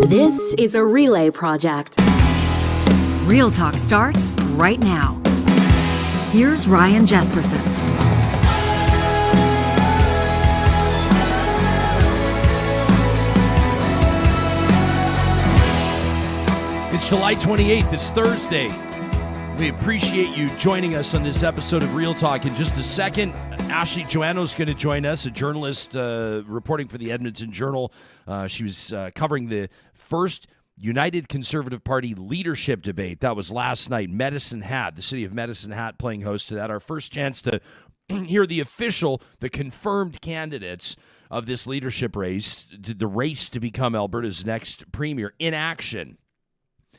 This is a relay project. Real Talk starts right now. Here's Ryan Jesperson. It's July 28th. It's Thursday. We appreciate you joining us on this episode of Real Talk. In just a second, Ashley Joannou is going to join us, a journalist reporting for the Edmonton Journal. She was covering the first United Conservative Party leadership debate. That was last night. Medicine Hat, the city of Medicine Hat, playing host to that. Our first chance to hear the confirmed candidates of this leadership race, the race to become Alberta's next premier, in action.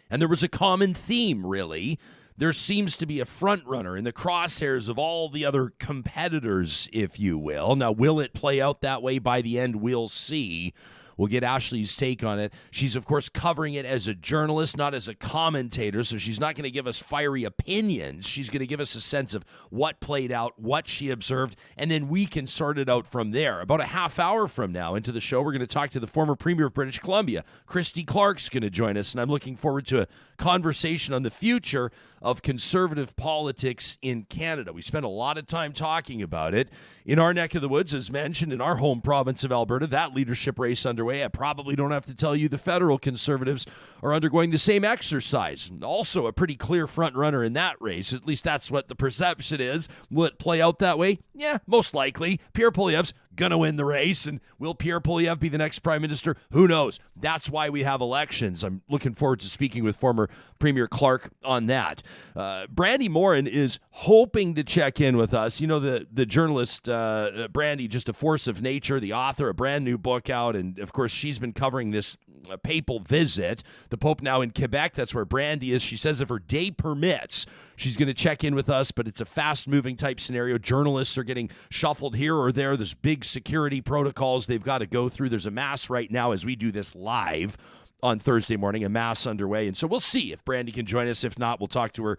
And there was a common theme, really. There seems to be a front runner in the crosshairs of all the other competitors, if you will. Now, will it play out that way by the end? We'll see. We'll get Ashley's take on it. She's, of course, covering it as a journalist, not as a commentator, so she's not going to give us fiery opinions. She's going to give us a sense of what played out, what she observed, and then we can sort it out from there. About a half hour from now into the show, we're going to talk to the former Premier of British Columbia. Christy Clark's going to join us, and I'm looking forward to a conversation on the future of conservative politics in Canada. We spent a lot of time talking about it. In our neck of the woods, as mentioned, in our home province of Alberta, that leadership race underway. I probably don't have to tell you the federal Conservatives are undergoing the same exercise. Also a pretty clear front runner in that race. At least that's what the perception is. Will it play out that way? Yeah, most likely. Pierre Poilievre's going to win the race, and will Pierre Poilievre be the next prime minister? Who knows? That's why we have elections. I'm looking forward to speaking with former Premier Clark on that. Brandi Morin is hoping to check in with us. You know, the journalist, Brandi, just a force of nature, the author, a brand new book out, and of course she's been covering this papal visit. The Pope now in Quebec, that's where Brandi is. She says if her day permits, she's going to check in with us, but it's a fast-moving type scenario. Journalists are getting shuffled here or there. There's big security protocols they've got to go through. There's a mass right now as we do this live on Thursday morning, a mass underway. And so we'll see if Brandi can join us. If not, we'll talk to her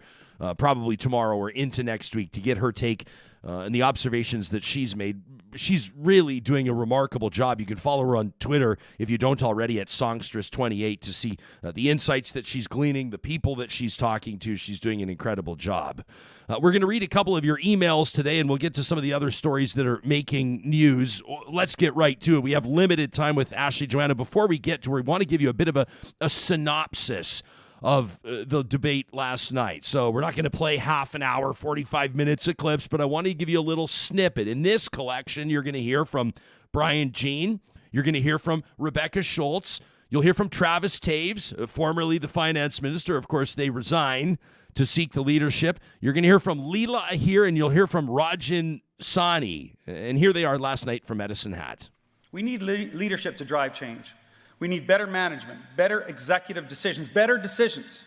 probably tomorrow or into next week to get her take and the observations that she's made. She's really doing a remarkable job. You can follow her on Twitter, if you don't already, at Songstress28 to see the insights that she's gleaning, the people that she's talking to. She's doing an incredible job. We're going to read a couple of your emails today, and we'll get to some of the other stories that are making news. Let's get right to it. We have limited time with Ashley Joannou. Before we get to her, we want to give you a bit of a synopsis of the debate last night. So we're not going to play half an hour, 45 minutes of clips, but I want to give you a little snippet. In this collection, you're going to hear from Brian Jean. You're going to hear from Rebecca Schultz. You'll hear from Travis Taves, formerly the finance minister. Of course, they resign to seek the leadership. You're going to hear from Leela Ahir, and you'll hear from Rajan Sani. And here they are last night from Medicine Hat. We need leadership to drive change. We need better management, better executive decisions, better decisions.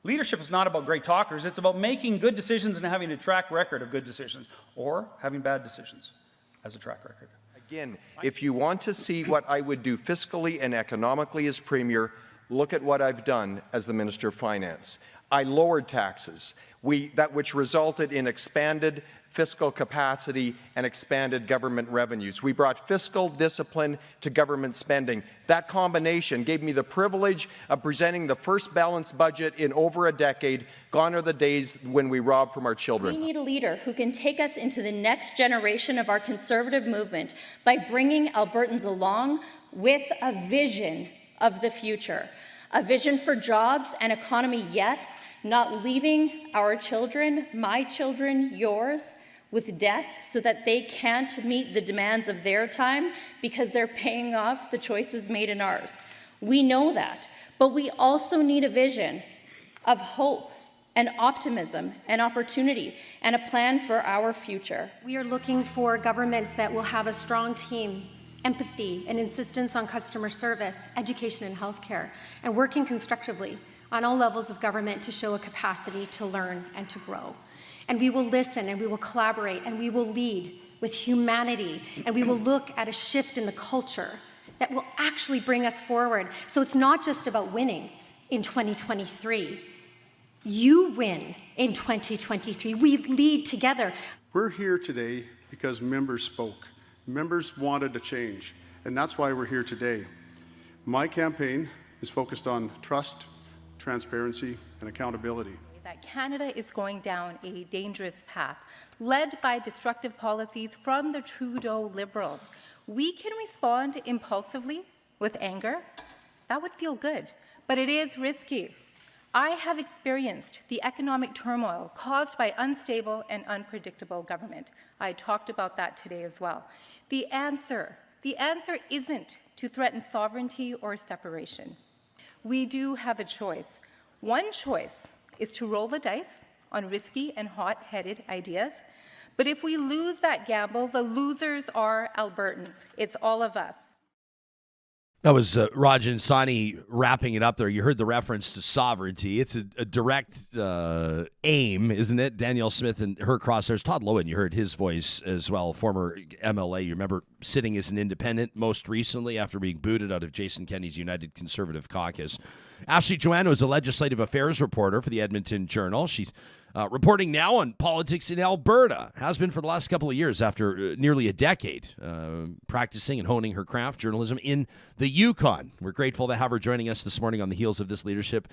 Leadership is not about great talkers. It's about making good decisions and having a track record of good decisions, or having bad decisions as a track record. Again, if you want to see what I would do fiscally and economically as Premier, look at what I've done as the Minister of Finance. I lowered taxes, which resulted in expanded fiscal capacity and expanded government revenues. We brought fiscal discipline to government spending. That combination gave me the privilege of presenting the first balanced budget in over a decade. Gone are the days when we rob from our children. We need a leader who can take us into the next generation of our conservative movement by bringing Albertans along with a vision of the future. A vision for jobs and economy, yes, not leaving our children, my children, yours, with debt so that they can't meet the demands of their time because they're paying off the choices made in ours. We know that, but we also need a vision of hope and optimism and opportunity and a plan for our future. We are looking for governments that will have a strong team, empathy, and insistence on customer service, education, and healthcare, and working constructively on all levels of government to show a capacity to learn and to grow. And we will listen, and we will collaborate, and we will lead with humanity, and we will look at a shift in the culture that will actually bring us forward. So it's not just about winning in 2023. You win in 2023. We lead together. We're here today because members spoke. Members wanted a change, and that's why we're here today. My campaign is focused on trust, transparency, and accountability. That Canada is going down a dangerous path, led by destructive policies from the Trudeau Liberals. We can respond impulsively with anger. That would feel good, but it is risky. I have experienced the economic turmoil caused by unstable and unpredictable government. I talked about that today as well. The answer isn't to threaten sovereignty or separation. We do have a choice. One choice is to roll the dice on risky and hot-headed ideas. But if we lose that gamble, the losers are Albertans. It's all of us. That was Rajan Sani wrapping it up there. You heard the reference to sovereignty. It's a direct aim, isn't it? Danielle Smith and her crosshairs. Todd Lowen, you heard his voice as well, former MLA. You remember sitting as an independent most recently after being booted out of Jason Kenney's United Conservative Caucus. Ashley Joannou is a legislative affairs reporter for the Edmonton Journal. She's reporting now on politics in Alberta, has been for the last couple of years after nearly a decade practicing and honing her craft, journalism, in the Yukon. We're grateful to have her joining us this morning on the heels of this leadership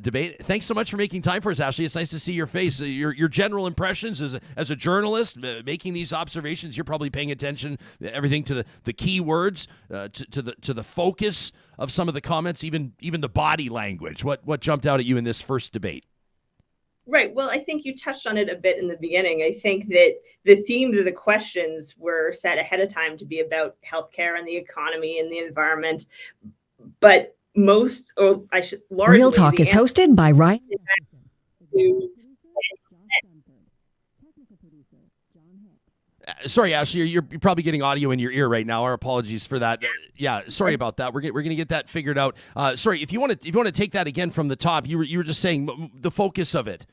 debate. Thanks so much for making time for us, Ashley. It's nice to see your face. Your general impressions as a journalist, making these observations, you're probably paying attention, everything to the key words, to the focus of some of the comments, even the body language. What jumped out at you in this first debate? Right. Well, I think you touched on it a bit in the beginning. I think that the themes of the questions were set ahead of time to be about healthcare and the economy and the environment. But largely, Real Talk is hosted by Ryan. Sorry, Ashley, you're probably getting audio in your ear right now. Our apologies for that. Yeah, sorry about that. We're going to get that figured out. Sorry, if you want to take that again from the top, you were just saying the focus of it.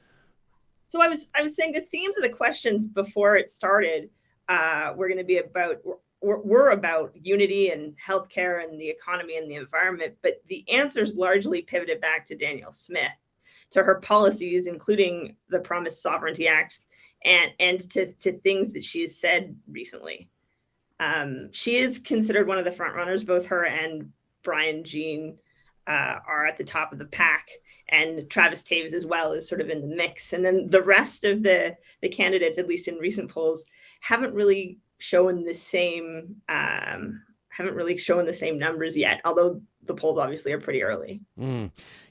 So I was saying the themes of the questions before it started were going to be about unity and healthcare and the economy and the environment, but the answers largely pivoted back to Danielle Smith, to her policies, including the Promised Sovereignty Act, and to things that she has said recently. She is considered one of the front runners. Both her and Brian Jean are at the top of the pack, and Travis Taves as well is sort of in the mix. And then the rest of the candidates, at least in recent polls, haven't really shown the same numbers yet, although the polls obviously are pretty early.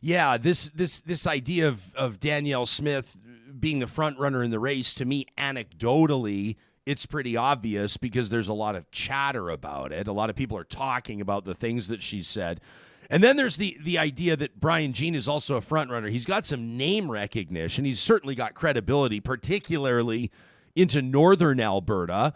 Yeah, this idea of Danielle Smith being the front runner in the race, to me, anecdotally, it's pretty obvious because there's a lot of chatter about it. A lot of people are talking about the things that she said. And then there's the idea that Brian Jean is also a front runner. He's got some name recognition. He's certainly got credibility, particularly into northern Alberta,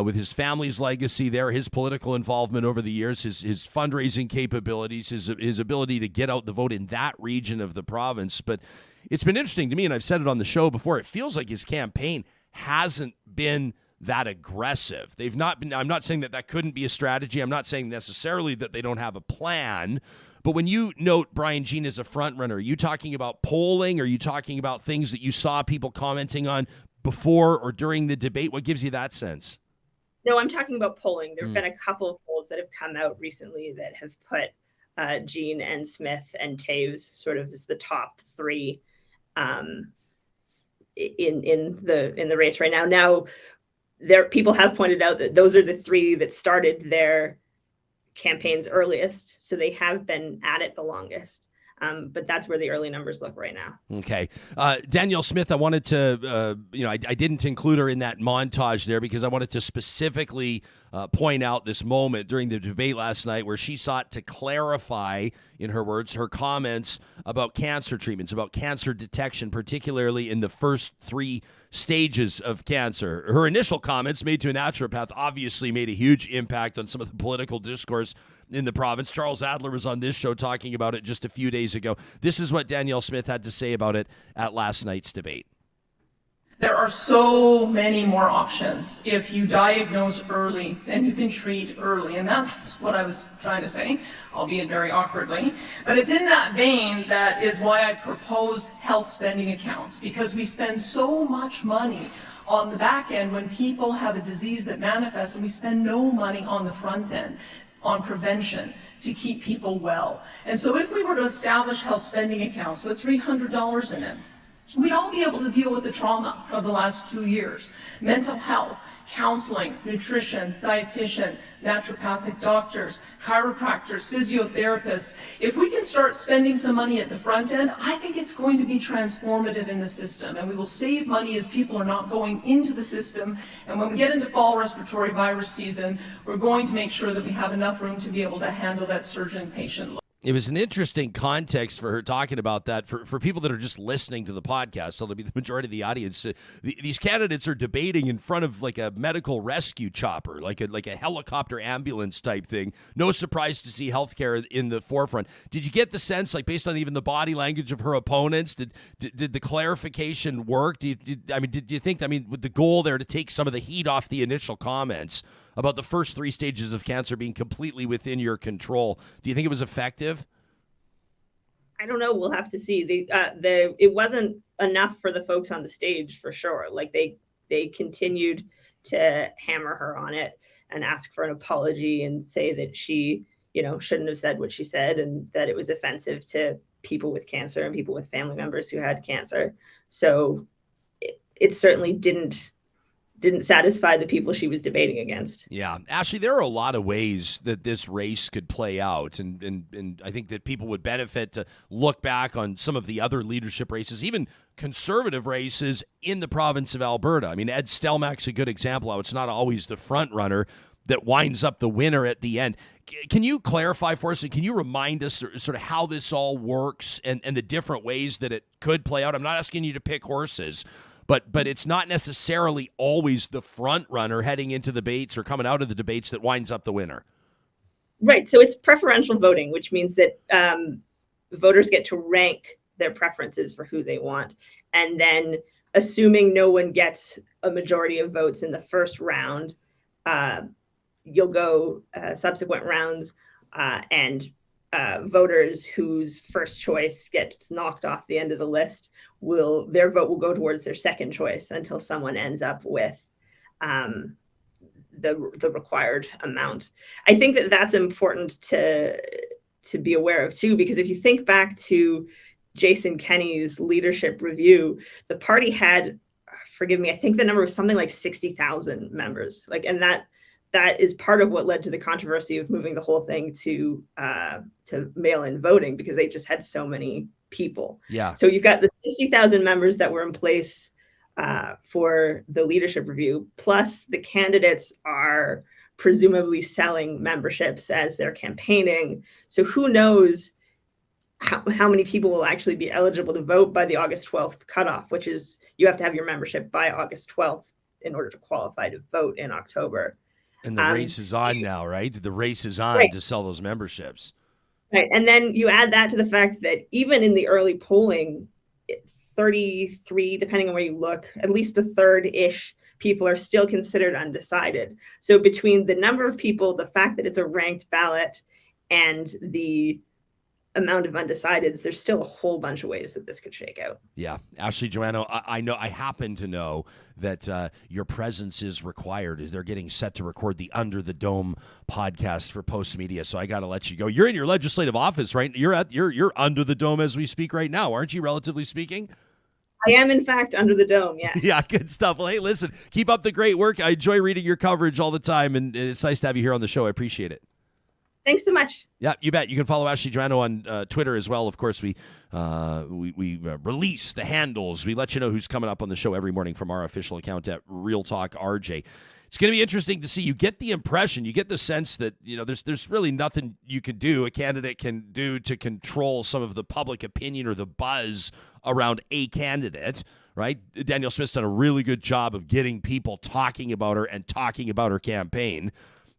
with his family's legacy there, his political involvement over the years, his fundraising capabilities, his ability to get out the vote in that region of the province. But it's been interesting to me, and I've said it on the show before, it feels like his campaign hasn't been that aggressive. They've not been. I'm not saying that couldn't be a strategy. I'm not saying necessarily that they don't have a plan. But when you note Brian Jean as a front runner, are you talking about polling? Are you talking about things that you saw people commenting on before or during the debate? What gives you that sense? No, I'm talking about polling. There have been a couple of polls that have come out recently that have put Jean and Smith and Taves sort of as the top three in the race right now. Now, people have pointed out that those are the three that started their campaigns earliest, so they have been at it the longest. But that's where the early numbers look right now. Okay. Danielle Smith, I wanted to, I didn't include her in that montage there because I wanted to specifically point out this moment during the debate last night where she sought to clarify, in her words, her comments about cancer treatments, about cancer detection, particularly in the first 3 stages of cancer. Her initial comments made to a naturopath obviously made a huge impact on some of the political discourse in the province. Charles Adler was on this show talking about it just a few days ago. This is what Danielle Smith had to say about it at last night's debate. There are so many more options. If you diagnose early, then you can treat early. And that's what I was trying to say, albeit very awkwardly. But it's in that vein that is why I proposed health spending accounts, because we spend so much money on the back end when people have a disease that manifests, and we spend no money on the front end on prevention to keep people well. And so if we were to establish health spending accounts with $300 in it, we'd all be able to deal with the trauma of the last 2 years. Mental health, counseling, nutrition, dietitian, naturopathic doctors, chiropractors, physiotherapists. If we can start spending some money at the front end, I think it's going to be transformative in the system, and we will save money as people are not going into the system. And when we get into fall respiratory virus season, we're going to make sure that we have enough room to be able to handle that surge in patient load. It was an interesting context for her talking about that. For people that are just listening to the podcast, so it'll be the majority of the audience. These candidates are debating in front of like a medical rescue chopper, like a helicopter ambulance type thing. No surprise to see healthcare in the forefront. Did you get the sense, like based on even the body language of her opponents, did the clarification work? Do you think with the goal there to take some of the heat off the initial comments about the first 3 stages of cancer being completely within your control, do you think it was effective? I don't know. We'll have to see. It wasn't enough for the folks on the stage, for sure. Like they continued to hammer her on it and ask for an apology and say that she, shouldn't have said what she said and that it was offensive to people with cancer and people with family members who had cancer. So it certainly didn't satisfy the people she was debating against. Yeah. Ashley, there are a lot of ways that this race could play out, and I think that people would benefit to look back on some of the other leadership races, even conservative races in the province of Alberta. Ed Stelmach's a good example how it's not always the front runner that winds up the winner at the end. Can you clarify for us, and can you remind us sort of how this all works and the different ways that it could play out? I'm not asking you to pick horses, But it's not necessarily always the front runner heading into debates or coming out of the debates that winds up the winner. Right. So it's preferential voting, which means that voters get to rank their preferences for who they want. And then assuming no one gets a majority of votes in the first round, you'll go subsequent rounds and voters whose first choice gets knocked off the end of the list their vote will go towards their second choice until someone ends up with the required amount. I think that that's important to be aware of too, because if you think back to Jason Kenney's leadership review, the party had, forgive me, I think the number was something like 60,000 members. And that is part of what led to the controversy of moving the whole thing to mail-in voting, because they just had so many people. Yeah. So you've got the 60,000 members that were in place for the leadership review, plus the candidates are presumably selling memberships as they're campaigning. So who knows how many people will actually be eligible to vote by the August 12th cutoff, which is you have to have your membership by August 12th in order to qualify to vote in October. And the race is on now, right? The race is on right. to sell those memberships. Right. And then you add that to the fact that even in the early polling, 33, depending on where you look, at least a third-ish people are still considered undecided. So between the number of people, the fact that it's a ranked ballot, and the amount of undecideds, there's still a whole bunch of ways that this could shake out. Yeah. Ashley Joannou, I happen to know that your presence is required as they're getting set to record the Under the Dome podcast for Post Media. So I got to let you go. You're in your legislative office, right? You're under the dome as we speak right now, aren't you, relatively speaking? I am, in fact, under the dome, yes. Yeah, good stuff. Well, hey, listen, keep up the great work. I enjoy reading your coverage all the time, and it's nice to have you here on the show. I appreciate it. Thanks so much. Yeah, you bet. You can follow Ashley Joannou on Twitter as well. Of course, we release the handles. We let you know who's coming up on the show every morning from our official account at Real Talk RJ. It's going to be interesting to see. You get the impression, you get the sense that there's really nothing you can do, a candidate can do to control some of the public opinion or the buzz around a candidate, right? Danielle Smith's done a really good job of getting people talking about her and talking about her campaign.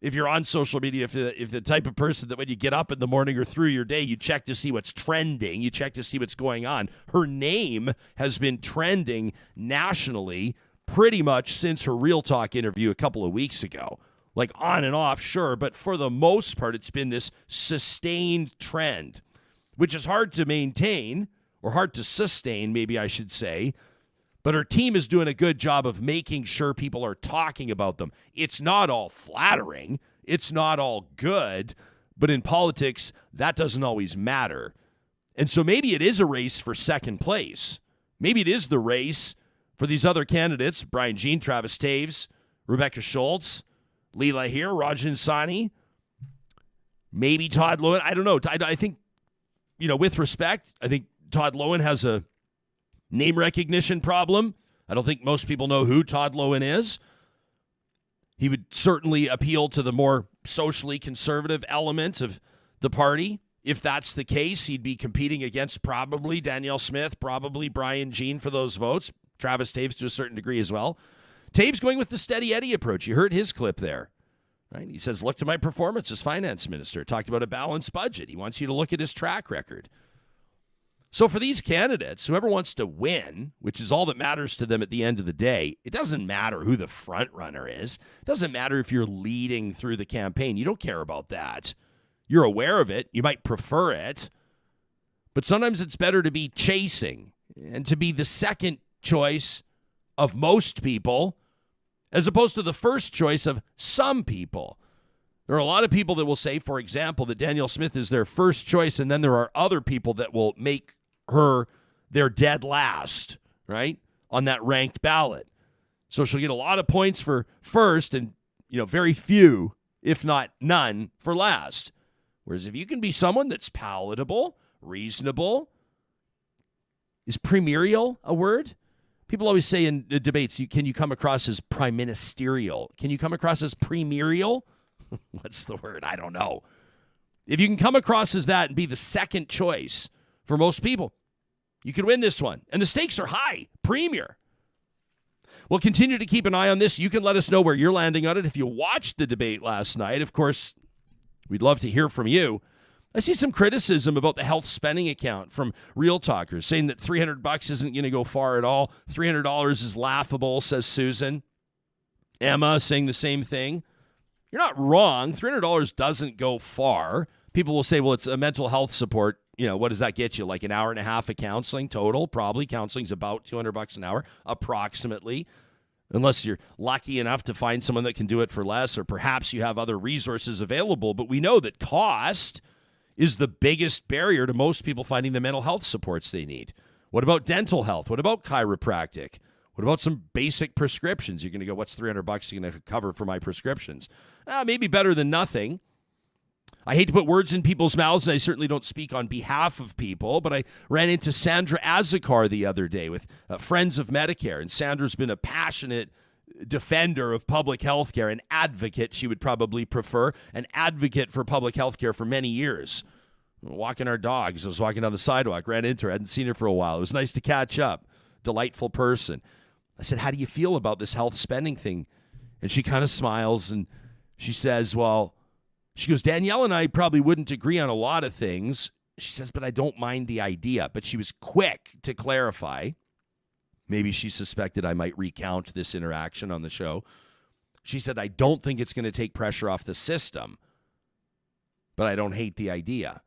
If you're on social media, if the type of person that when you get up in the morning or through your day, you check to see what's trending, you check to see what's going on. Her name has been trending nationally pretty much since her Real Talk interview a couple of weeks ago. Like on and off, sure, but for the most part, it's been this sustained trend, which is hard to maintain, or hard to sustain, maybe I should say. But her team is doing a good job of making sure people are talking about them. It's not all flattering. It's not all good, but in politics, that doesn't always matter. And so maybe it is a race for second place. Maybe it is the race for these other candidates, Brian Jean, Travis Taves, Rebecca Schultz, Leela here, Rajan Sani, maybe Todd Loewen. I don't know. I think, with respect, I think Todd Loewen has a name recognition problem. I don't think most people know who Todd Loewen is. He would certainly appeal to the more socially conservative element of the party. If that's the case, he'd be competing against probably Danielle Smith, probably Brian Jean for those votes, Travis Taves to a certain degree as well. Taves going with the steady Eddie approach. You heard his clip there. Right? He says, look to my performance as finance minister. Talked about a balanced budget. He wants you to look at his track record. So for these candidates, whoever wants to win, which is all that matters to them at the end of the day, it doesn't matter who the front runner is. It doesn't matter if you're leading through the campaign. You don't care about that. You're aware of it. You might prefer it. But sometimes it's better to be chasing and to be the second choice of most people as opposed to the first choice of some people. There are a lot of people that will say, for example, that Danielle Smith is their first choice, and then there are other people that will make her their dead last, right, on that ranked ballot. So she'll get a lot of points for first and, very few, if not none, for last. Whereas if you can be someone that's palatable, reasonable, is premierial a word? People always say in debates, can you come across as prime ministerial? Can you come across as premierial? What's the word? I don't know. If you can come across as that and be the second choice for most people, you can win this one. And the stakes are high. Premier. We'll continue to keep an eye on this. You can let us know where you're landing on it. If you watched the debate last night, of course, we'd love to hear from you. I see some criticism about the health spending account from Real Talkers, saying that $300 isn't going to go far at all. $300 is laughable, says Susan. Emma saying the same thing. You're not wrong. $300 doesn't go far. People will say, well, it's a mental health support. What does that get you? Like an hour and a half of counseling total? Probably. Counseling's about $200 an hour, approximately. Unless you're lucky enough to find someone that can do it for less, or perhaps you have other resources available. But we know that cost is the biggest barrier to most people finding the mental health supports they need. What about dental health? What about chiropractic? What about some basic prescriptions? You're going to go, what's $300 you're going to cover for my prescriptions? Maybe better than nothing. I hate to put words in people's mouths, and I certainly don't speak on behalf of people, but I ran into Sandra Azikar the other day with Friends of Medicare, and Sandra's been a passionate defender of public health care, an advocate, she would probably prefer, an advocate for public health care for many years. Walking our dogs. I was walking down the sidewalk, ran into her, hadn't seen her for a while. It was nice to catch up. Delightful person. I said, how do you feel about this health spending thing? And she kind of smiles and she says, she goes, Danielle and I probably wouldn't agree on a lot of things. She says, but I don't mind the idea. But she was quick to clarify. Maybe she suspected I might recount this interaction on the show. She said, I don't think it's going to take pressure off the system, but I don't hate the idea.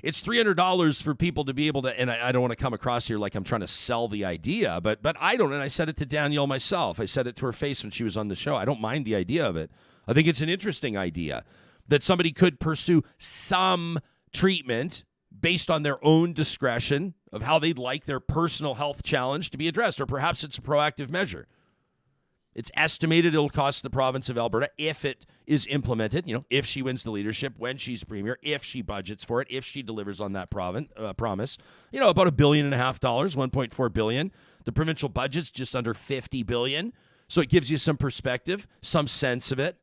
It's $300 for people to be able to, and I don't want to come across here like I'm trying to sell the idea, but I don't, and I said it to Danielle myself. I said it to her face when she was on the show. I don't mind the idea of it. I think it's an interesting idea that somebody could pursue some treatment based on their own discretion of how they'd like their personal health challenge to be addressed, or perhaps it's a proactive measure. It's estimated it'll cost the province of Alberta, if it is implemented, if she wins the leadership, when she's premier, if she budgets for it, if she delivers on that promise, about $1.5 billion, $1.4 billion. The provincial budget's just under $50 billion. So it gives you some perspective, some sense of it.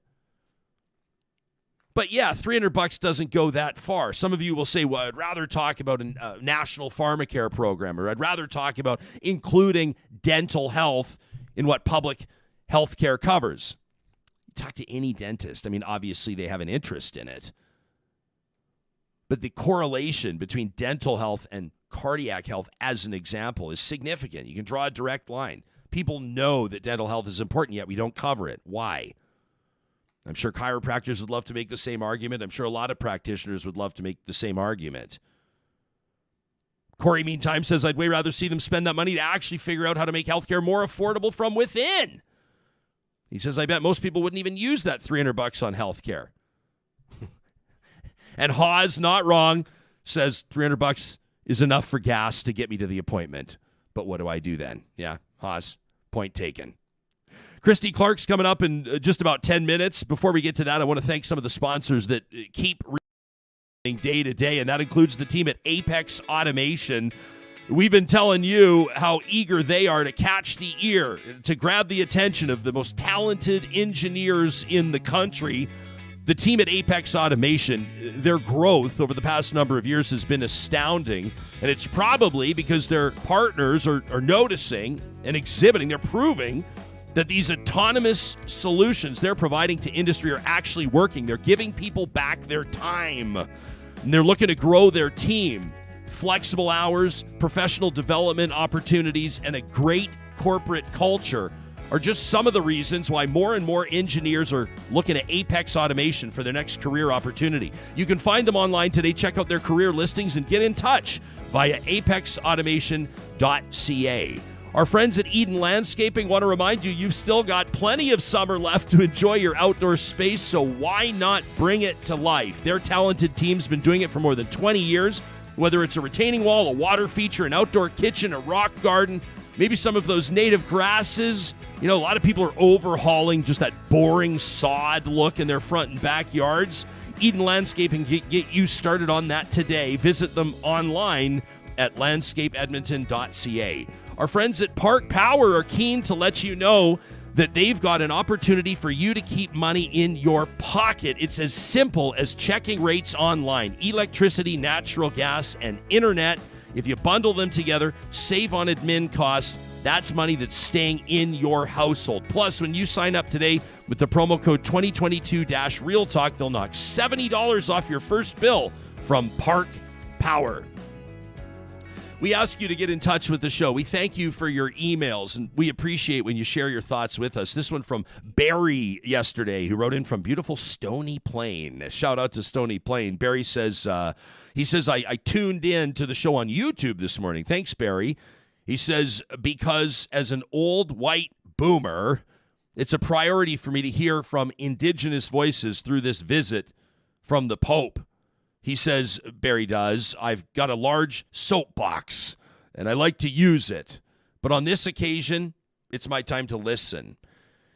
But yeah, $300 doesn't go that far. Some of you will say, well, I'd rather talk about a national pharmacare program, or I'd rather talk about including dental health in what public health care covers. You talk to any dentist. Obviously they have an interest in it. But the correlation between dental health and cardiac health, as an example, is significant. You can draw a direct line. People know that dental health is important, yet we don't cover it. Why? I'm sure chiropractors would love to make the same argument. I'm sure a lot of practitioners would love to make the same argument. Corey, meantime, says, I'd way rather see them spend that money to actually figure out how to make healthcare more affordable from within. He says, I bet most people wouldn't even use that $300 on healthcare. And Hawes, not wrong, says $300 is enough for gas to get me to the appointment. But what do I do then? Yeah, Hawes, point taken. Christy Clark's coming up in just about 10 minutes. Before we get to that, I want to thank some of the sponsors that keep day to day, and that includes the team at Apex Automation. We've been telling you how eager they are to catch the ear, to grab the attention of the most talented engineers in the country. The team at Apex Automation, their growth over the past number of years has been astounding, and it's probably because their partners are noticing and exhibiting, they're proving that these autonomous solutions they're providing to industry are actually working. They're giving people back their time, and they're looking to grow their team. Flexible hours, professional development opportunities, and a great corporate culture are just some of the reasons why more and more engineers are looking at Apex Automation for their next career opportunity. You can find them online today. Check out their career listings and get in touch via apexautomation.ca. Our friends at Eden Landscaping want to remind you you've still got plenty of summer left to enjoy your outdoor space, so why not bring it to life? Their talented team's been doing it for more than 20 years. Whether it's a retaining wall, a water feature, an outdoor kitchen, a rock garden, maybe some of those native grasses. You know, a lot of people are overhauling just that boring sod look in their front and backyards. Eden Landscaping can get you started on that today. Visit them online at landscapeedmonton.ca. Our friends at Park Power are keen to let you know that they've got an opportunity for you to keep money in your pocket. It's as simple as checking rates online. Electricity, natural gas, and internet. If you bundle them together, save on admin costs. That's money that's staying in your household. Plus, when you sign up today with the promo code 2022-RealTalk, they'll knock $70 off your first bill from Park Power. We ask you to get in touch with the show. We thank you for your emails, and we appreciate when you share your thoughts with us. This one from Barry yesterday, who wrote in from beautiful Stony Plain. Shout out to Stony Plain. Barry says, I tuned in to the show on YouTube this morning. Thanks, Barry. He says, because as an old white boomer, it's a priority for me to hear from Indigenous voices through this visit from the Pope. He says, Barry does, I've got a large soapbox, and I like to use it. But on this occasion, it's my time to listen.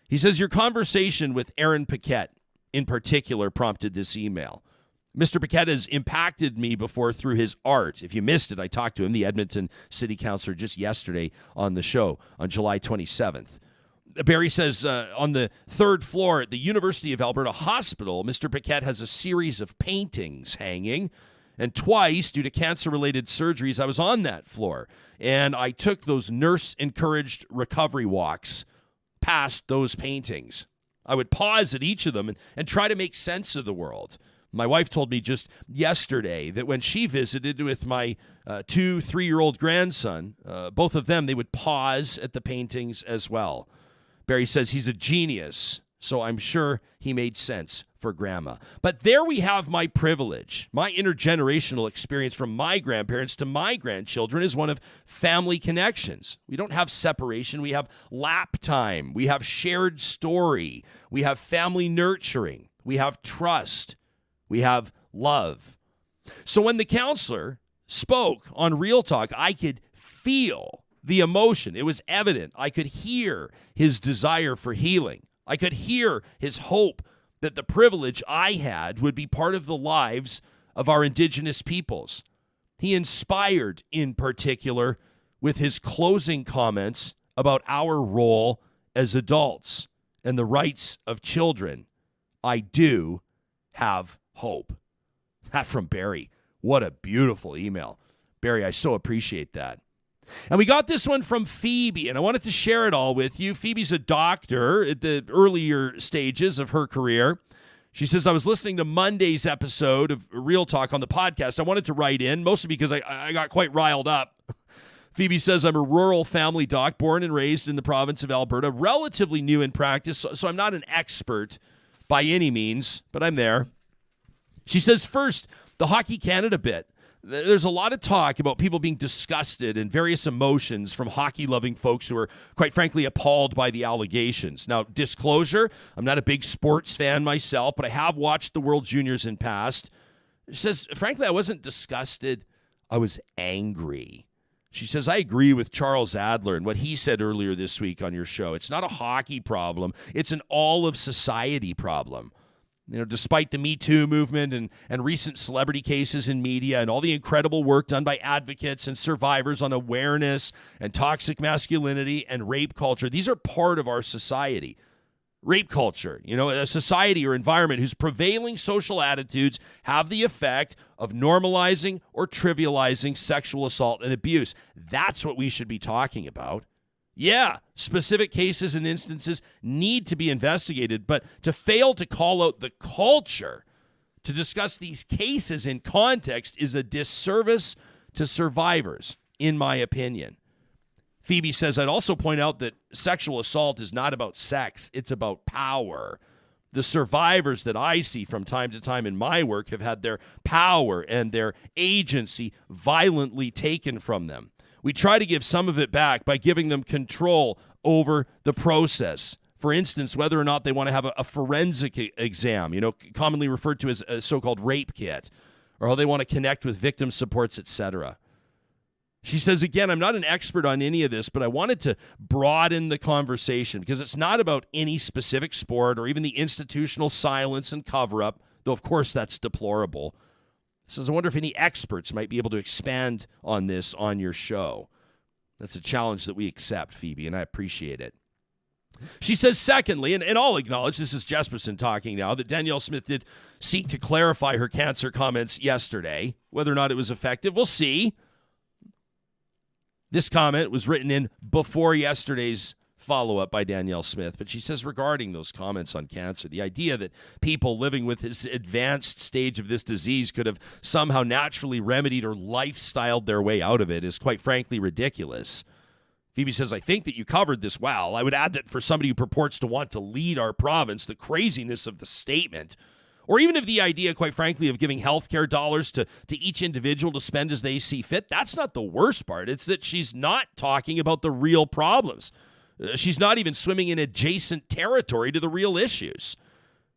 He says, your conversation with Aaron Paquette in particular prompted this email. Mr. Paquette has impacted me before through his art. If you missed it, I talked to him, the Edmonton City Councillor, just yesterday on the show on July 27th. Barry says on the third floor at the University of Alberta Hospital, Mr. Paquette has a series of paintings hanging. And twice, due to cancer-related surgeries, I was on that floor. And I took those nurse-encouraged recovery walks past those paintings. I would pause at each of them and try to make sense of the world. My wife told me just yesterday that when she visited with my 2-3-year-old grandson, both of them, they would pause at the paintings as well. Barry says he's a genius, so I'm sure he made sense for Grandma. But there we have my privilege. My intergenerational experience from my grandparents to my grandchildren is one of family connections. We don't have separation. We have lap time. We have shared story. We have family nurturing. We have trust. We have love. So when the counselor spoke on Real Talk, I could feel the emotion. It was evident. I could hear his desire for healing. I could hear his hope that the privilege I had would be part of the lives of our Indigenous peoples. He inspired, in particular, with his closing comments about our role as adults and the rights of children. I do have hope. That from Barry. What a beautiful email. Barry, I so appreciate that. And we got this one from Phoebe, and I wanted to share it all with you. Phoebe's a doctor at the earlier stages of her career. She says, I was listening to Monday's episode of Real Talk on the podcast. I wanted to write in, mostly because I got quite riled up. Phoebe says, I'm a rural family doc, born and raised in the province of Alberta, relatively new in practice, so I'm not an expert by any means, but I'm there. She says, first, the Hockey Canada bit. There's a lot of talk about people being disgusted and various emotions from hockey-loving folks who are, quite frankly, appalled by the allegations. Now, disclosure, I'm not a big sports fan myself, but I have watched the World Juniors in past. She says, frankly, I wasn't disgusted. I was angry. She says, I agree with Charles Adler and what he said earlier this week on your show. It's not a hockey problem. It's an all-of-society problem. You know, despite the Me Too movement and recent celebrity cases in media and all the incredible work done by advocates and survivors on awareness and toxic masculinity and rape culture, these are part of our society. Rape culture, you know, a society or environment whose prevailing social attitudes have the effect of normalizing or trivializing sexual assault and abuse. That's what we should be talking about. Yeah, specific cases and instances need to be investigated, but to fail to call out the culture to discuss these cases in context is a disservice to survivors, in my opinion. Phoebe says, I'd also point out that sexual assault is not about sex, it's about power. The survivors that I see from time to time in my work have had their power and their agency violently taken from them. We try to give some of it back by giving them control over the process. For instance, whether or not they want to have a forensic exam, you know, commonly referred to as a so-called rape kit, or how they want to connect with victim supports, etc. She says, again, I'm not an expert on any of this, but I wanted to broaden the conversation because it's not about any specific sport or even the institutional silence and cover-up, though, of course, that's deplorable. Says, I wonder if any experts might be able to expand on this on your show. That's a challenge that we accept, Phoebe, and I appreciate it. She says, secondly, and I'll acknowledge, this is Jesperson talking now, that Danielle Smith did seek to clarify her cancer comments yesterday. Whether or not it was effective, we'll see. This comment was written in before yesterday's follow-up by Danielle Smith, but she says regarding those comments on cancer, the idea that people living with this advanced stage of this disease could have somehow naturally remedied or lifestyled their way out of it is quite frankly ridiculous. Phoebe says, I think that you covered this well. I would add that for somebody who purports to want to lead our province, the craziness of the statement, or even of the idea, quite frankly, of giving healthcare dollars to each individual to spend as they see fit, that's not the worst part. It's that she's not talking about the real problems. She's not even swimming in adjacent territory to the real issues.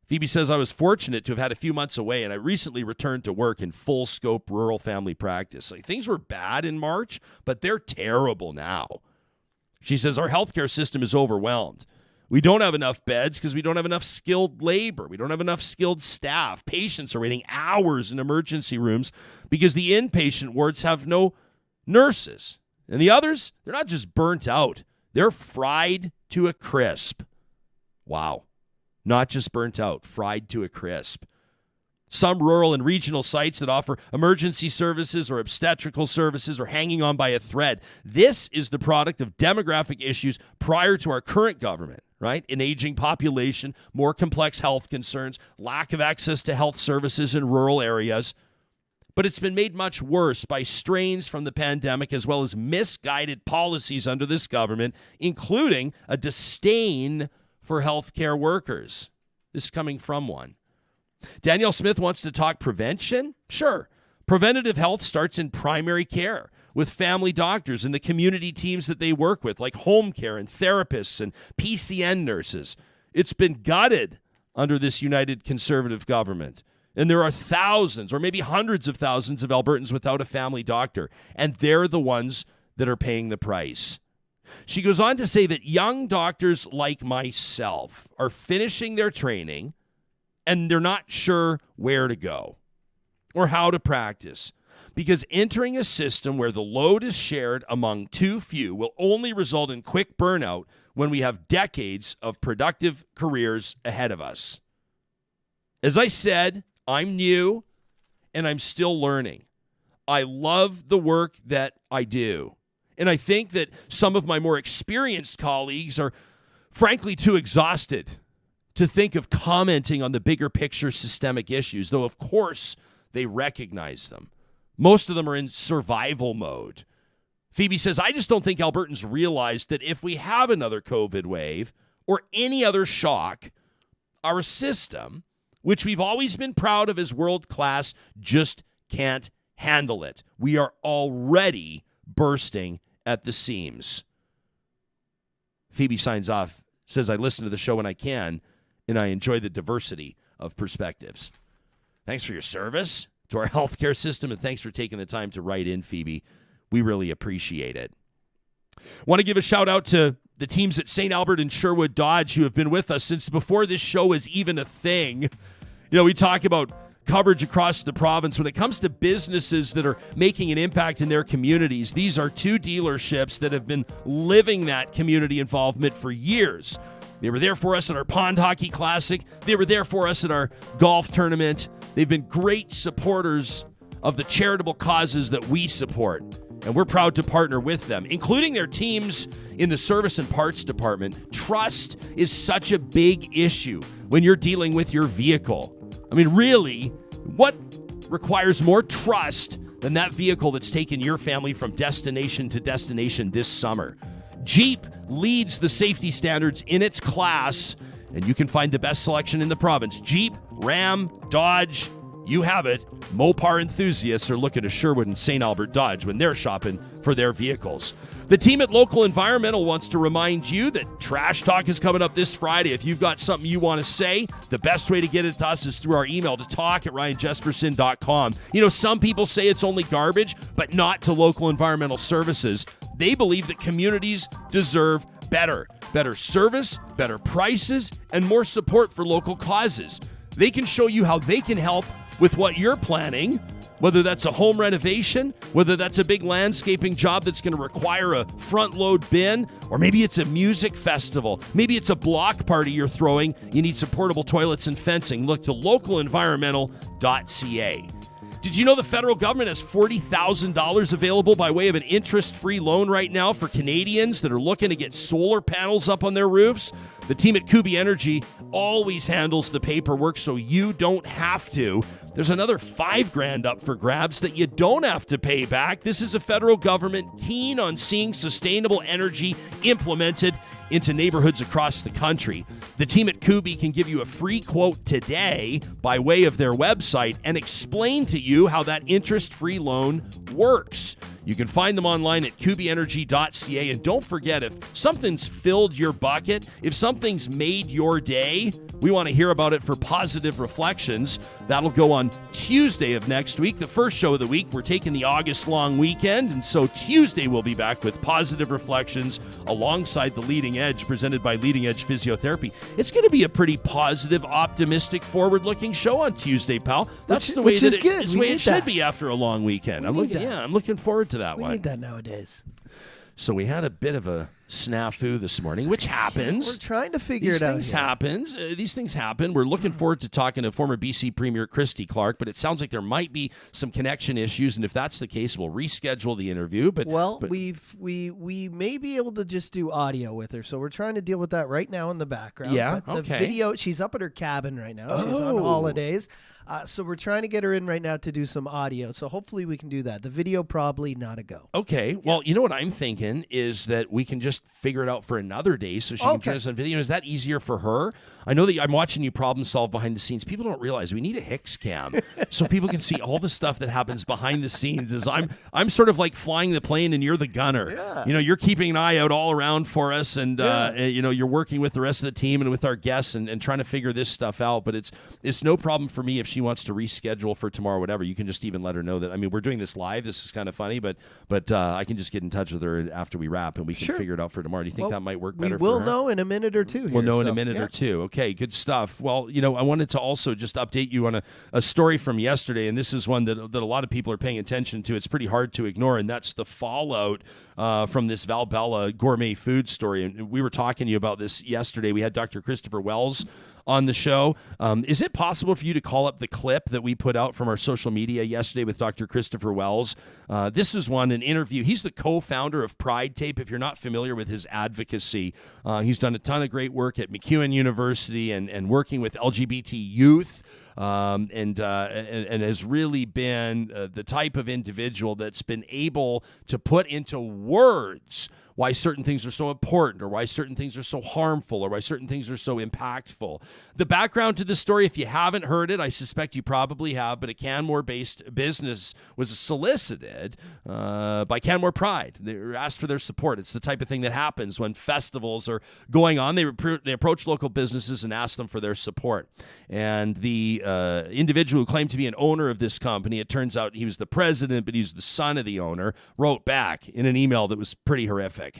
Phoebe says, I was fortunate to have had a few months away, and I recently returned to work in full-scope rural family practice. Like, things were bad in March, but they're terrible now. She says, our healthcare system is overwhelmed. We don't have enough beds because we don't have enough skilled labor. We don't have enough skilled staff. Patients are waiting hours in emergency rooms because the inpatient wards have no nurses. And the others, they're not just burnt out. They're fried to a crisp. Wow. Not just burnt out, fried to a crisp. Some rural and regional sites that offer emergency services or obstetrical services are hanging on by a thread. This is the product of demographic issues prior to our current government, right? An aging population, more complex health concerns, lack of access to health services in rural areas. But it's been made much worse by strains from the pandemic as well as misguided policies under this government, including a disdain for healthcare workers. This is coming from one. Danielle Smith wants to talk prevention? Sure. Preventative health starts in primary care with family doctors and the community teams that they work with, like home care and therapists and PCN nurses. It's been gutted under this United Conservative government. And there are thousands or maybe hundreds of thousands of Albertans without a family doctor, and they're the ones that are paying the price. She goes on to say that young doctors like myself are finishing their training and they're not sure where to go or how to practice because entering a system where the load is shared among too few will only result in quick burnout when we have decades of productive careers ahead of us. As I said, I'm new and I'm still learning. I love the work that I do. And I think that some of my more experienced colleagues are frankly too exhausted to think of commenting on the bigger picture systemic issues, though of course they recognize them. Most of them are in survival mode. Phoebe says, I just don't think Albertans realize that if we have another COVID wave or any other shock, our system, which we've always been proud of as world-class, just can't handle it. We are already bursting at the seams. Phoebe signs off, says, I listen to the show when I can, and I enjoy the diversity of perspectives. Thanks for your service to our healthcare system, and thanks for taking the time to write in, Phoebe. We really appreciate it. Want to give a shout out to the teams at St. Albert and Sherwood Dodge who have been with us since before this show was even a thing. We talk about coverage across the province. When it comes to businesses that are making an impact in their communities, these are two dealerships that have been living that community involvement for years. They were there for us in our Pond Hockey Classic. They were there for us in our golf tournament. They've been great supporters of the charitable causes that we support, and we're proud to partner with them, including their teams in the service and parts department. Trust is such a big issue when you're dealing with your vehicle. I mean, really, what requires more trust than that vehicle that's taken your family from destination to destination this summer? Jeep leads the safety standards in its class, and you can find the best selection in the province. Jeep, Ram, Dodge, you have it. Mopar enthusiasts are looking to Sherwood and St. Albert Dodge when they're shopping for their vehicles. The team at Local Environmental wants to remind you that Trash Talk is coming up this Friday. If you've got something you want to say, the best way to get it to us is through our email to talk@ryanjesperson.com. Some people say it's only garbage, but not to Local Environmental Services. They believe that communities deserve better. Better service, better prices, and more support for local causes. They can show you how they can help with what you're planning, whether that's a home renovation, whether that's a big landscaping job that's going to require a front-load bin, or maybe it's a music festival. Maybe it's a block party you're throwing. You need some portable toilets and fencing. Look to localenvironmental.ca. Did you know the federal government has $40,000 available by way of an interest-free loan right now for Canadians that are looking to get solar panels up on their roofs? The team at Kubi Energy always handles the paperwork so you don't have to. There's another $5,000 up for grabs that you don't have to pay back. This is a federal government keen on seeing sustainable energy implemented into neighborhoods across the country. The team at Kubi can give you a free quote today by way of their website and explain to you how that interest-free loan works. You can find them online at kubienergy.ca. And don't forget, if something's filled your bucket, if something's made your day, we want to hear about it for Positive Reflections. That'll go on Tuesday of next week, the first show of the week. We're taking the August long weekend, and so Tuesday we'll be back with Positive Reflections alongside The Leading Edge, presented by Leading Edge Physiotherapy. It's going to be a pretty positive, optimistic, forward-looking show on Tuesday, pal. That's the way that it's the way it should be after a long weekend. I'm looking forward to that one. We need that nowadays. So we had a bit of a snafu this morning, which happens. We're trying to figure it out. These things happen. We're looking forward to talking to former BC Premier Christy Clark, but it sounds like there might be some connection issues, and if that's the case, we'll reschedule the interview. But we may be able to just do audio with her, so we're trying to deal with that right now in the background. Yeah, but the video, she's up at her cabin right now. She's on holidays. So we're trying to get her in right now to do some audio. So hopefully we can do that. The video probably not a go. Okay. Well, you know what I'm thinking is that we can just figure it out for another day so she can join us on video. Is that easier for her? I know that I'm watching you problem solve behind the scenes. People don't realize we need a Hicks cam so people can see all the stuff that happens behind the scenes. As I'm sort of like flying the plane and you're the gunner. Yeah. You're keeping an eye out all around for us, and you're working with the rest of the team and with our guests and trying to figure this stuff out. But it's no problem for me if she wants to reschedule for tomorrow, whatever. You can just even let her know that. I mean, we're doing this live. This is kind of funny, but I can just get in touch with her after we wrap, and we can figure it out for tomorrow. Do you think that might work better for her? We will know in a minute or two. We'll know in a minute or two. Okay, good stuff. Well, I wanted to also just update you on a story from yesterday, and this is one that a lot of people are paying attention to. It's pretty hard to ignore, and that's the fallout from this Valbella gourmet food story. And we were talking to you about this yesterday. We had Dr. Christopher Wells on the show. Is it possible for you to call up the clip that we put out from our social media yesterday with Dr. Christopher Wells? This is an interview. He's the co-founder of Pride Tape. If you're not familiar with his advocacy, he's done a ton of great work at MacEwan University and working with LGBT youth. and has really been the type of individual that's been able to put into words why certain things are so important, or why certain things are so harmful, or why certain things are so impactful. The background to this story, if you haven't heard it, I suspect you probably have, but a Canmore-based business was solicited by Canmore Pride. They were asked for their support. It's the type of thing that happens when festivals are going on. They approach local businesses and ask them for their support. And the individual who claimed to be an owner of this company, it turns out he was the president, but he's the son of the owner, wrote back in an email that was pretty horrific.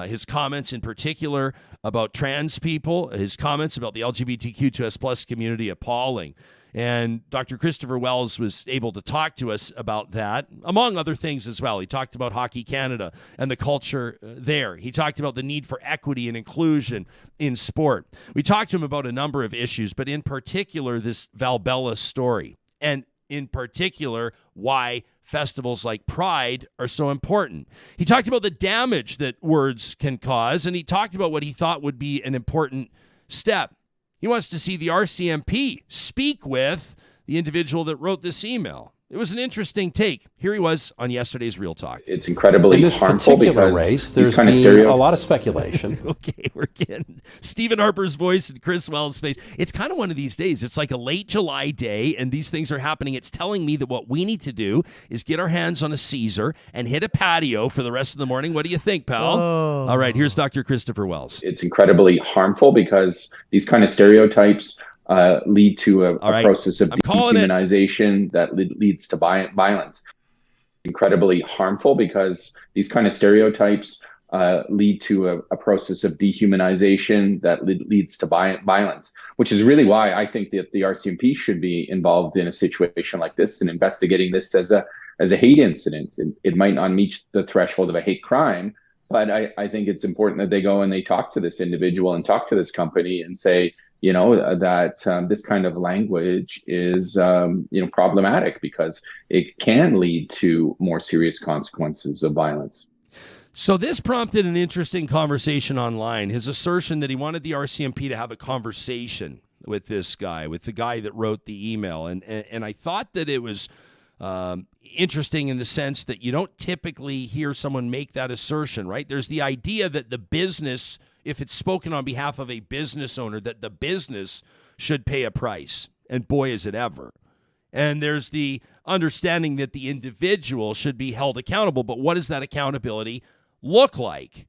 His comments in particular about trans people, his comments about the LGBTQ2S plus community, appalling. And Dr. Christopher Wells was able to talk to us about that, among other things as well. He talked about Hockey Canada and the culture there. He talked about the need for equity and inclusion in sport. We talked to him about a number of issues, but in particular, this Valbella story. And in particular, why festivals like Pride are so important. He talked about the damage that words can cause, and he talked about what he thought would be an important step. He wants to see the RCMP speak with the individual that wrote this email. It was an interesting take. Here he was on yesterday's Real Talk. It's incredibly harmful because race, there's kind of been a lot of speculation. Okay, we're getting Stephen Harper's voice and Chris Wells' face. It's kind of one of these days. It's like a late July day, and these things are happening. It's telling me that what we need to do is get our hands on a Caesar and hit a patio for the rest of the morning. What do you think, pal? Oh. All right, here's Dr. Christopher Wells. It's incredibly harmful because these kind of stereotypes lead to a process of dehumanization that leads to violence. Incredibly harmful because these kind of stereotypes lead to a process of dehumanization that leads to violence, which is really why I think that the RCMP should be involved in a situation like this and investigating this as a hate incident. It might not meet the threshold of a hate crime, but I think it's important that they go and they talk to this individual and talk to this company and say, that this kind of language is, problematic because it can lead to more serious consequences of violence. So this prompted an interesting conversation online. His assertion that he wanted the RCMP to have a conversation with this guy, with the guy that wrote the email. And I thought that it was interesting in the sense that you don't typically hear someone make that assertion, right? There's the idea that the business, if it's spoken on behalf of a business owner, that the business should pay a price. And boy, is it ever. And there's the understanding that the individual should be held accountable. But what does that accountability look like?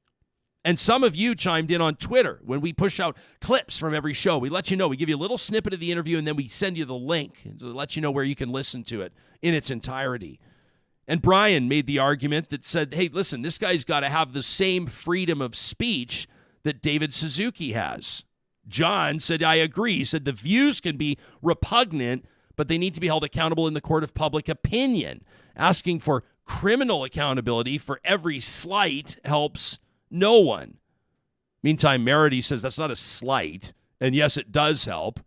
And some of you chimed in on Twitter when we push out clips from every show. We let you know. We give you a little snippet of the interview, and then we send you the link to let you know where you can listen to it in its entirety. And Brian made the argument that said, hey, listen, this guy's got to have the same freedom of speech that David Suzuki has. John said, I agree. He said the views can be repugnant, but they need to be held accountable in the court of public opinion. Asking for criminal accountability for every slight helps no one. Meantime, Merity says that's not a slight, and yes, it does help.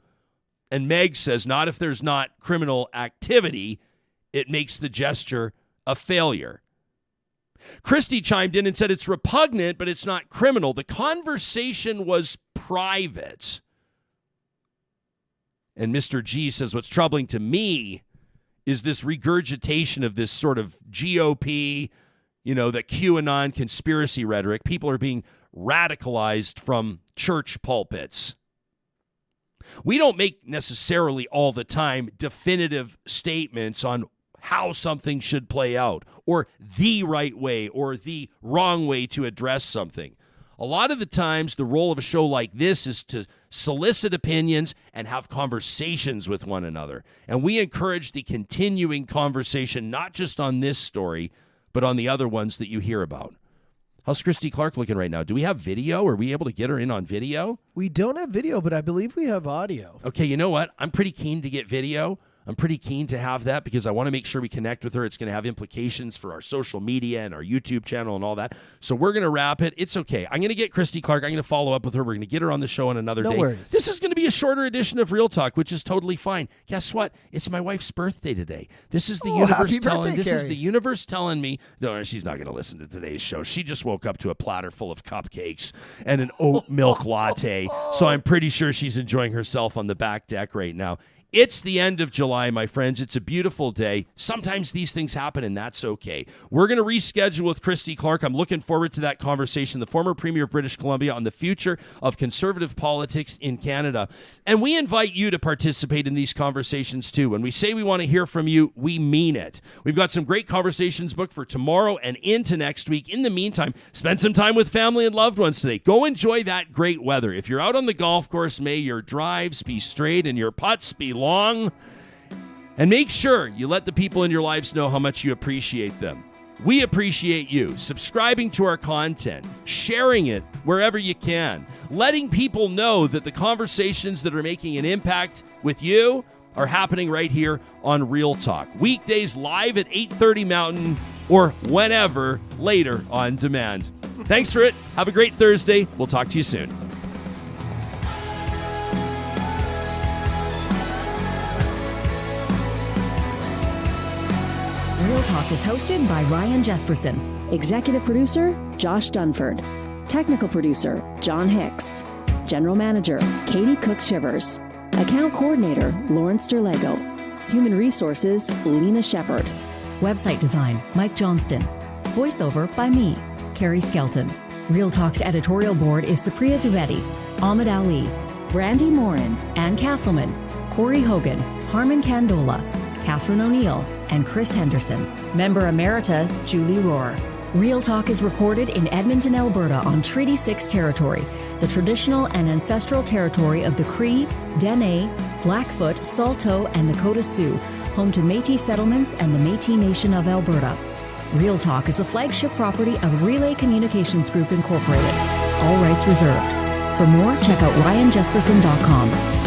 And Meg says not if there's not criminal activity, it makes the gesture a failure. Christy chimed in and said it's repugnant, but it's not criminal. The conversation was private. And Mr. G says what's troubling to me is this regurgitation of this sort of GOP, the QAnon conspiracy rhetoric. People are being radicalized from church pulpits. We don't make necessarily all the time definitive statements on how something should play out or the right way or the wrong way to address something. A lot of the times, the role of a show like this is to solicit opinions and have conversations with one another. And we encourage the continuing conversation, not just on this story, but on the other ones that you hear about. How's Christy Clark looking right now? Do we have video? Are we able to get her in on video? We don't have video, but I believe we have audio. Okay, you know what? I'm pretty keen to get video. I'm pretty keen to have that because I want to make sure we connect with her. It's going to have implications for our social media and our YouTube channel and all that. So we're going to wrap it. It's okay. I'm going to get Christy Clark. I'm going to follow up with her. We're going to get her on the show on another day. No worries. This is going to be a shorter edition of Real Talk, which is totally fine. Guess what? It's my wife's birthday today. This is the universe telling. This is the universe telling me. No, she's not going to listen to today's show. She just woke up to a platter full of cupcakes and an oat milk latte. So I'm pretty sure she's enjoying herself on the back deck right now. It's the end of July, my friends. It's a beautiful day. Sometimes these things happen, and that's okay. We're going to reschedule with Christy Clark. I'm looking forward to that conversation, the former Premier of British Columbia, on the future of conservative politics in Canada. And we invite you to participate in these conversations, too. When we say we want to hear from you, we mean it. We've got some great conversations booked for tomorrow and into next week. In the meantime, spend some time with family and loved ones today. Go enjoy that great weather. If you're out on the golf course, may your drives be straight and your putts be long. And make sure you let the people in your lives know how much you appreciate them. We appreciate you subscribing to our content, sharing it wherever you can, letting people know that the conversations that are making an impact with you are happening right here on Real Talk. Weekdays live at 8:30 Mountain or whenever later on demand. Thanks for it. Have a great Thursday. We'll talk to you soon. Real Talk is hosted by Ryan Jesperson. Executive producer, Josh Dunford. Technical producer, John Hicks. General manager, Katie Cook-Shivers. Account coordinator, Lawrence Derlego. Human resources, Lena Shepard. Website design, Mike Johnston. Voiceover by me, Carrie Skelton. Real Talk's editorial board is Supriya Dwivedi, Ahmed Ali, Brandi Morin, Ann Castleman, Corey Hogan, Harmon Candola, Catherine O'Neill, and Chris Henderson. Member Emerita, Julie Rohr. Real Talk is recorded in Edmonton, Alberta on Treaty 6 territory, the traditional and ancestral territory of the Cree, Dene, Blackfoot, Saulteaux, and Nakota Sioux, home to Métis settlements and the Métis Nation of Alberta. Real Talk is the flagship property of Relay Communications Group Incorporated. All rights reserved. For more, check out ryanjesperson.com.